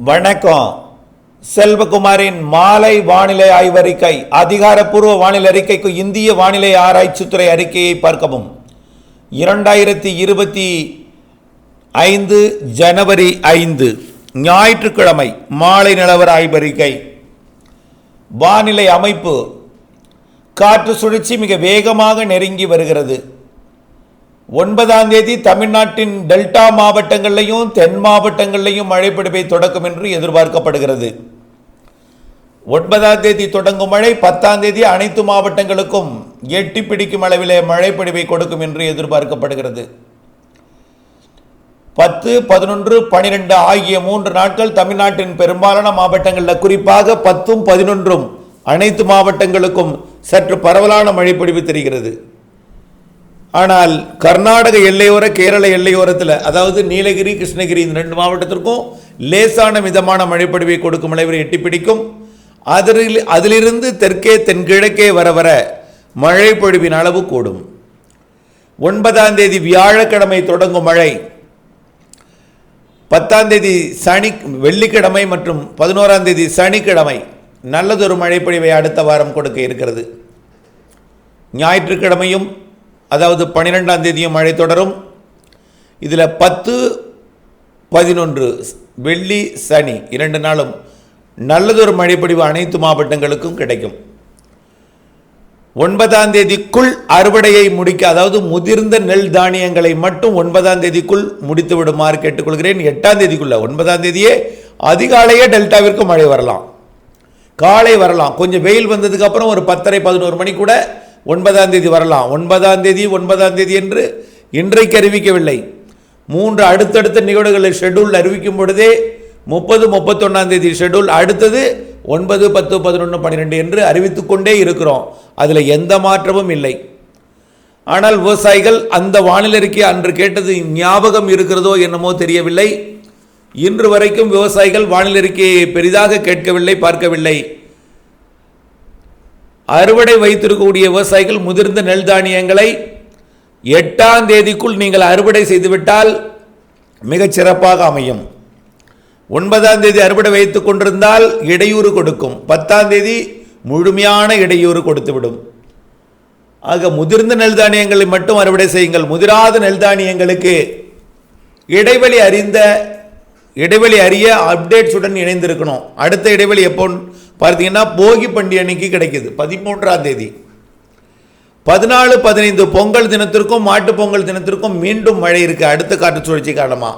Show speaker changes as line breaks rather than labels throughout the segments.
வணக்கம். செல்வகுமாரின் மாலை வானிலை ஆய்வறிக்கை. அதிகாரப்பூர்வ வானிலை அறிக்கைக்கு இந்திய வானிலை ஆராய்ச்சித்துறை அறிக்கையை பார்க்கவும். 2025 ஜனவரி 5 ஞாயிற்றுக்கிழமை மாலை நிலவர ஆய்வறிக்கை. வானிலை அமைப்பு. காற்று சுழற்சி மிக வேகமாக நெருங்கி வருகிறது. 9ஆம் தேதி தமிழ்நாட்டின் டெல்டா மாவட்டங்களிலையும் தென் மாவட்டங்களிலையும் மழை பொழிவை தொடக்கும் என்று எதிர்பார்க்கப்படுகிறது. 9ஆம் தேதி தொடங்கும் மழை 10ஆம் தேதி அனைத்து மாவட்டங்களுக்கும் எட்டி பிடிக்கும் அளவிலே மழை பொழிவை கொடுக்கும் என்று எதிர்பார்க்கப்படுகிறது. 10, 11, 12 ஆகிய 3 நாட்கள் தமிழ்நாட்டின் பெரும்பாலான மாவட்டங்களில், குறிப்பாக 10, 11 அனைத்து மாவட்டங்களுக்கும் சற்று பரவலான மழை பொழிவு தெரிகிறது. ஆனால் கர்நாடக எல்லையோர கேரள எல்லையோரத்தில், அதாவது நீலகிரி கிருஷ்ணகிரி இந்த 2 மாவட்டத்திற்கும் லேசான மிதமான மழைப்பொழிவை கொடுக்கும் அளவில் எட்டி பிடிக்கும். அதிலிருந்து தெற்கே தென்கிழக்கே வர வர மழை பொழிவின் அளவு கூடும். 9ஆம் தேதி வியாழக்கிழமை தொடங்கும் மழை 10ஆம் தேதி வெள்ளிக்கிழமை மற்றும் 11ஆம் தேதி சனிக்கிழமை நல்லதொரு மழைப்பொழிவை அடுத்த வாரம் கொடுக்க இருக்கிறது. ஞாயிற்றுக்கிழமையும் அதாவது 12ஆம் தேதியும் மழை தொடரும். இதில் 10, 11 வெள்ளி சனி 2 நாளும் நல்லதொரு மழைப்பொழிவு அனைத்து மாவட்டங்களுக்கும் கிடைக்கும். 9ஆம் தேதிக்குள் அறுவடையை முடிக்க, அதாவது முதிர்ந்த நெல் தானியங்களை மட்டும் 9ஆம் தேதிக்குள் முடித்து விடுமாறு கேட்டுக்கொள்கிறேன். 8ஆம் தேதிக்குள்ள 9ஆம் தேதியே அதிகாலையே டெல்டாவிற்கு மழை வரலாம், காலை வரலாம். கொஞ்சம் வெயில் வந்ததுக்கு அப்புறம் ஒரு 10:30, 11 மணி கூட 9ஆம் தேதி வரலாம். 9ஆம் தேதி என்று இன்றைக்கு அறிவிக்கவில்லை. 3 அடுத்தடுத்த நிகழ்வுகளை ஷெட்யூல் அறிவிக்கும் பொழுதே 30, 31ஆம் தேதி ஷெட்யூல், அடுத்தது 9, 10, 11, 12 என்று அறிவித்துக்கொண்டே இருக்கிறோம். அதில் எந்த மாற்றமும் இல்லை. ஆனால் விவசாயிகள் அந்த வானிலை அறிக்கை அன்று கேட்டது ஞாபகம் இருக்கிறதோ என்னமோ தெரியவில்லை. இன்று வரைக்கும் விவசாயிகள் வானிலை அறிக்கையை பெரிதாக கேட்கவில்லை, பார்க்கவில்லை. அறுவடை வைத்திருக்கக்கூடிய விவசாயிகள் முதிர்ந்த நெல் தானியங்களை 8ஆம் தேதிக்குள் நீங்கள் அறுவடை செய்துவிட்டால் மிகச் சிறப்பாக அமையும். 9ஆம் தேதி அறுவடை வைத்துக் கொண்டிருந்தால் இடையூறு கொடுக்கும். 10ஆம் தேதி முழுமையான இடையூறு கொடுத்துவிடும். ஆக முதிர்ந்த நெல் தானியங்களை மட்டும் அறுவடை செய்யுங்கள். முதிராத நெல் தானியங்களுக்கு இடைவெளி அறிய அப்டேட்ஸுடன் இணைந்திருக்கணும். அடுத்த இடைவெளி எப்போ பார்த்தீங்கன்னா போகி பண்டிகை அன்னைக்கு கிடைக்குது, 13ஆம் தேதி. 14, 15 பொங்கல் தினத்திற்கும் மாட்டு பொங்கல் தினத்திற்கும் மீண்டும் மழை இருக்கு, அடுத்த காற்று சுழற்சி காரணமாக.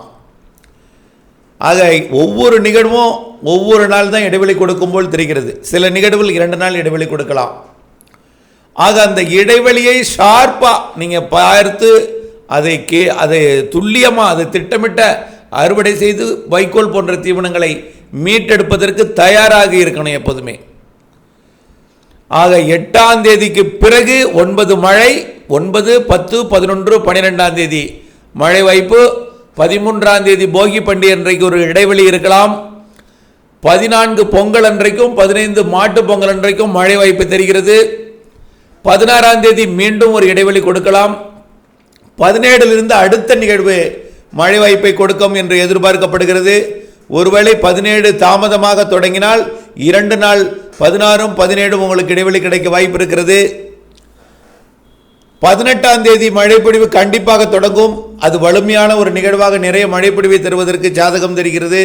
ஆக ஒவ்வொரு நிகழ்வும் ஒவ்வொரு நாள் தான் இடைவெளி கொடுக்கும் போல் தெரிகிறது. சில நிகழ்வுகள் 2 நாள் இடைவெளி கொடுக்கலாம். ஆக அந்த இடைவெளியை ஷார்ப்பாக நீங்கள் பார்த்து அதை துல்லியமாக அதை திட்டமிட்ட அறுவடை செய்து வைக்கோல் போன்ற தீவனங்களை மீட்டெடுப்பதற்கு தயாராக இருக்கணும் எப்போதுமே. ஆக 8ஆம் தேதிக்கு பிறகு 9 மழை, 9, 10, 11, 12ஆம் தேதி மழை வாய்ப்பு. 13ஆம் தேதி போகி பண்டிகை அன்றைக்கு ஒரு இடைவெளி இருக்கலாம். 14 பொங்கல் அன்றைக்கும் 15 மாட்டு பொங்கல் அன்றைக்கும் மழை வாய்ப்பு தெரிகிறது. 16ஆம் தேதி மீண்டும் ஒரு இடைவெளி கொடுக்கலாம். 17இலிருந்து அடுத்த நிகழ்வு மழை வாய்ப்பை கொடுக்கும் என்று எதிர்பார்க்கப்படுகிறது. ஒருவேளை 17 தாமதமாக தொடங்கினால் 2 நாள் 16, 17 உங்களுக்கு இடைவெளி கிடைக்க வாய்ப்பு இருக்கிறது. 18ஆம் தேதி மழைப்பொழிவு கண்டிப்பாக தொடங்கும். அது வலிமையான ஒரு நிகழ்வாக நிறைய மழைப்பொழிவை தருவதற்கு ஜாதகம் தெரிகிறது.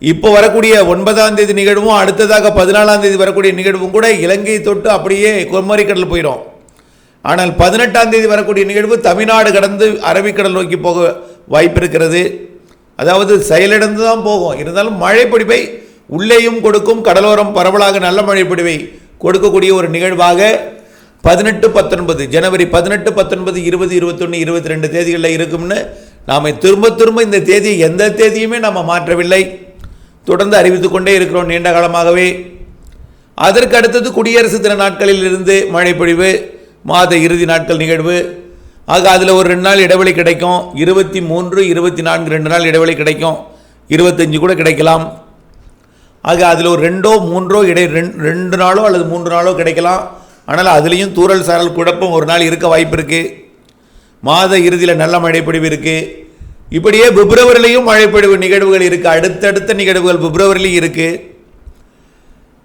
இப்போ வரக்கூடிய 9ஆம் தேதி நிகழ்வும் அடுத்ததாக 14ஆம் தேதி வரக்கூடிய நிகழ்வும் கூட இலங்கை தொட்டு அப்படியே குமரிக்கடல் போயிடும். ஆனால் 18ஆம் தேதி வரக்கூடிய நிகழ்வு தமிழ்நாடு கடந்து அரபிக்கடல் நோக்கி போக வாய்ப்பு இருக்கிறது. அதாவது செயலிழந்து தான் போகும். இருந்தாலும் மழைப்பொழிவை உள்ளேயும் கொடுக்கும், கடலோரம் பரவலாக நல்ல மழைப்பொழிவை கொடுக்கக்கூடிய ஒரு நிகழ்வாக 18, 19 ஜனவரி 18, 19, 20, 21, 22 தேதிகளில் இருக்கும்னு நாம் திரும்ப இந்த தேதியை எந்த தேதியுமே நாம் மாற்றவில்லை, தொடர்ந்து அறிவித்துக் கொண்டே இருக்கிறோம் நீண்ட காலமாகவே. அதற்கு அடுத்தது குடியரசு தின நாட்களில் இருந்து மழைப்பொழிவு, மாத இறுதி நாட்கள் நிகழ்வு. ஆக அதில் ஒரு 2 நாள் இடைவெளி கிடைக்கும். 23, 24 2 நாள் இடைவெளி கிடைக்கும். 25 கூட கிடைக்கலாம். ஆக அதில் ஒரு 2, 3 2 நாளோ அல்லது 3 நாளோ கிடைக்கலாம். ஆனால் அதுலேயும் தூறல் சாரல் குழப்பம் ஒரு நாள் இருக்க வாய்ப்பு இருக்குது. மாத இறுதியில் நல்ல மழைப்பொழிவு இருக்குது. இப்படியே பிப்ரவரியிலையும் மழைப்பொழிவு நிகழ்வுகள் இருக்கு. அடுத்தடுத்த நிகழ்வுகள் பிப்ரவரியிலையும் இருக்கு.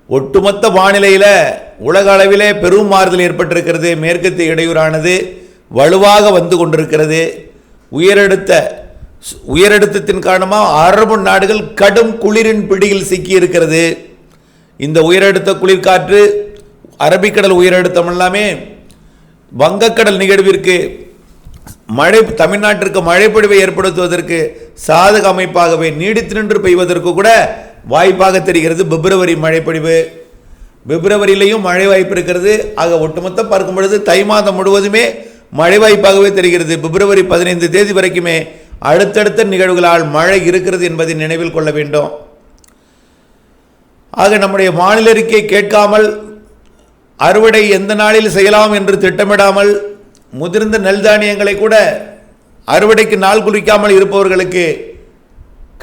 ஒட்டுமொத்த வானிலையில் உலக அளவிலே பெரும் மாறுதல் ஏற்பட்டிருக்கிறது. மேற்கத்திய இடையூறானது வலுவாக வந்து கொண்டிருக்கிறது. உயரழுத்தத்தின் காரணமாக அரபு நாடுகள் கடும் குளிரின் பிடியில் சிக்கி இருக்கிறது. இந்த உயரழுத்த குளிர்காற்று, அரபிக்கடல் உயரழுத்தம் எல்லாமே வங்கக்கடல் நிகழ்விற்கு தமிழ்நாட்டிற்கு மழைப்பொழிவை ஏற்படுத்துவதற்கு சாதக அமைப்பாகவே நீடித்து நின்று பெய்வதற்கு கூட வாய்ப்பாக தெரிகிறது. பிப்ரவரி மழைப்பொழிவு, பிப்ரவரியிலையும் மழை வாய்ப்பு இருக்கிறது. ஆக ஒட்டுமொத்தம் பார்க்கும் பொழுது தை மாதம் முழுவதுமே மழை வாய்ப்பாகவே தெரிகிறது. பிப்ரவரி 15 தேதி வரைக்குமே அடுத்தடுத்த நிகழ்வுகளால் மழை இருக்கிறது என்பதை நினைவில் கொள்ள வேண்டும். ஆக நம்முடைய வானிலை அறிக்கை கேட்காமல், அறுவடை எந்த நாளில் செய்யலாம் என்று திட்டமிடாமல், முதிர்ந்த நெல் தானியங்களை கூட அறுவடைக்கு நாள் குறிக்காமல் இருப்பவர்களுக்கு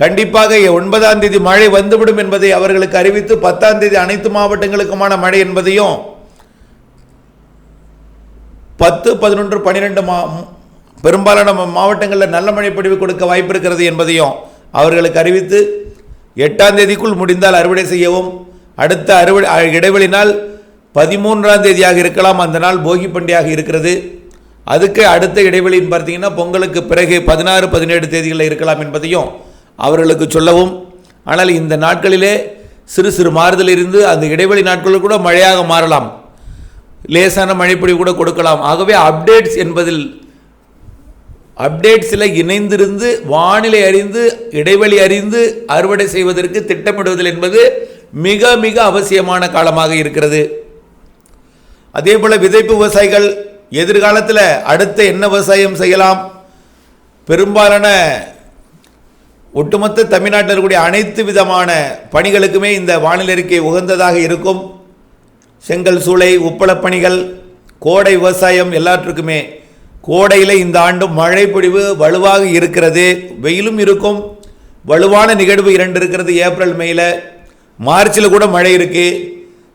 கண்டிப்பாக 9ஆம் தேதி மழை வந்துவிடும் என்பதை அவர்களுக்கு அறிவித்து 10ஆம் தேதி அனைத்து மாவட்டங்களுக்குமான மழை என்பதையும் 10, 11, 12 பெரும்பாலான மாவட்டங்களில் நல்ல மழை பொழிவு கொடுக்க வாய்ப்பு இருக்கிறது என்பதையும் அவர்களுக்கு அறிவித்து 8ஆம் தேதிக்குள் முடிந்தால் அறுவடை செய்யவும், அடுத்த இடைவெளி நாள் 13ஆம் தேதியாக இருக்கலாம். அந்த நாள் போகி பண்டிகையாக இருக்கிறது. அதுக்கு அடுத்த இடைவெளின்னு பார்த்தீங்கன்னா பொங்கலுக்கு பிறகு 16, 17 தேதிகளில் இருக்கலாம் என்பதையும் அவர்களுக்கு சொல்லவும். ஆனால் இந்த நாட்களிலே சிறு சிறு மாறுதல் இருந்து அந்த இடைவெளி நாட்களில் கூட மழையாக மாறலாம், லேசான மழைப்பொழிவு கூட கொடுக்கலாம். ஆகவே அப்டேட்ஸில் இணைந்திருந்து வானிலை அறிந்து இடைவெளி அறிந்து அறுவடை செய்வதற்கு திட்டமிடுவதில் என்பது மிக மிக அவசியமான காலமாக இருக்கிறது. அதே போல் விதைப்பு விவசாயிகள் எதிர்காலத்தில் அடுத்த என்ன விவசாயம் செய்யலாம், பெரும்பாலான ஒட்டுமொத்த தமிழ்நாட்டில் இருக்கக்கூடிய அனைத்து விதமான பணிகளுக்குமே இந்த வானிலை அறிக்கை உகந்ததாக இருக்கும். செங்கல் சூளை, உப்பளப் பணிகள், கோடை விவசாயம் எல்லாற்றுக்குமே கோடையில் இந்த ஆண்டு மழை பொழிவு வலுவாக இருக்கிறது. வெயிலும் இருக்கும், வலுவான நிகழ்வு 2 இருக்கிறது. ஏப்ரல், மேயில், மார்ச்சில் கூட மழை இருக்குது.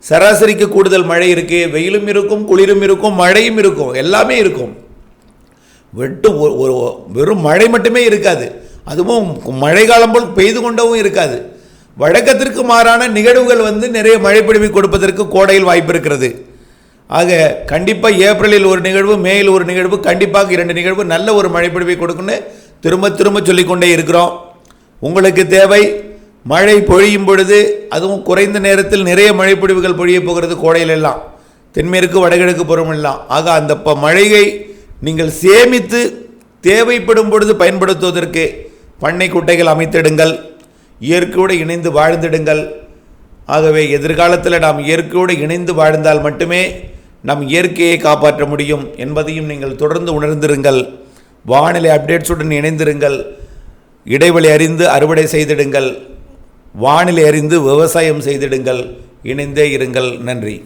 சராசரிக்கு கூடுதல் மழை இருக்குது. வெயிலும் இருக்கும், குளிரும் இருக்கும், மழையும் இருக்கும், எல்லாமே இருக்கும். வெறும் மழை மட்டுமே இருக்காது. அதுவும் மழை காலம் போல் பெய்து கொண்டவும் இருக்காது. வழக்கத்திற்கு மாறான நிகழ்வுகள் நிறைய மழைப்பொழிவை கொடுப்பதற்கு கோடையில் வாய்ப்பு இருக்கிறது. ஆக கண்டிப்பாக ஏப்ரலில் ஒரு நிகழ்வு, மேயில் ஒரு நிகழ்வு, கண்டிப்பாக 2 நிகழ்வு நல்ல ஒரு மழைப்பொழிவை கொடுக்குன்னு திரும்ப திரும்ப சொல்லிக்கொண்டே இருக்கிறோம். உங்களுக்கு தேவை மழை பொழியும் பொழுது, அதுவும் குறைந்த நேரத்தில் நிறைய மழைப்பொழிவுகள் பொழிய போகிறது கோடையில் எல்லாம், தென்மேற்கு வடகிழக்கு புறமெல்லாம். ஆக அந்த மழையை நீங்கள் சேமித்து தேவைப்படும் பொழுது பயன்படுத்துவதற்கு பண்ணை குட்டைகள் அமைத்திடுங்கள், இயற்கையோடு இணைந்து வாழ்ந்திடுங்கள். ஆகவே எதிர்காலத்தில் நாம் இயற்கையோடு இணைந்து வாழ்ந்தால் மட்டுமே நம் இயற்கையை காப்பாற்ற முடியும் என்பதையும் நீங்கள் தொடர்ந்து உணர்ந்திருங்கள். வானிலை அப்டேட்ஸுடன் இணைந்திருங்கள். இடைவெளி அறிந்து அறுவடை செய்திடுங்கள். வானிலை அறிந்து விவசாயம் செய்திடுங்கள். இணைந்தே இருங்கள். நன்றி.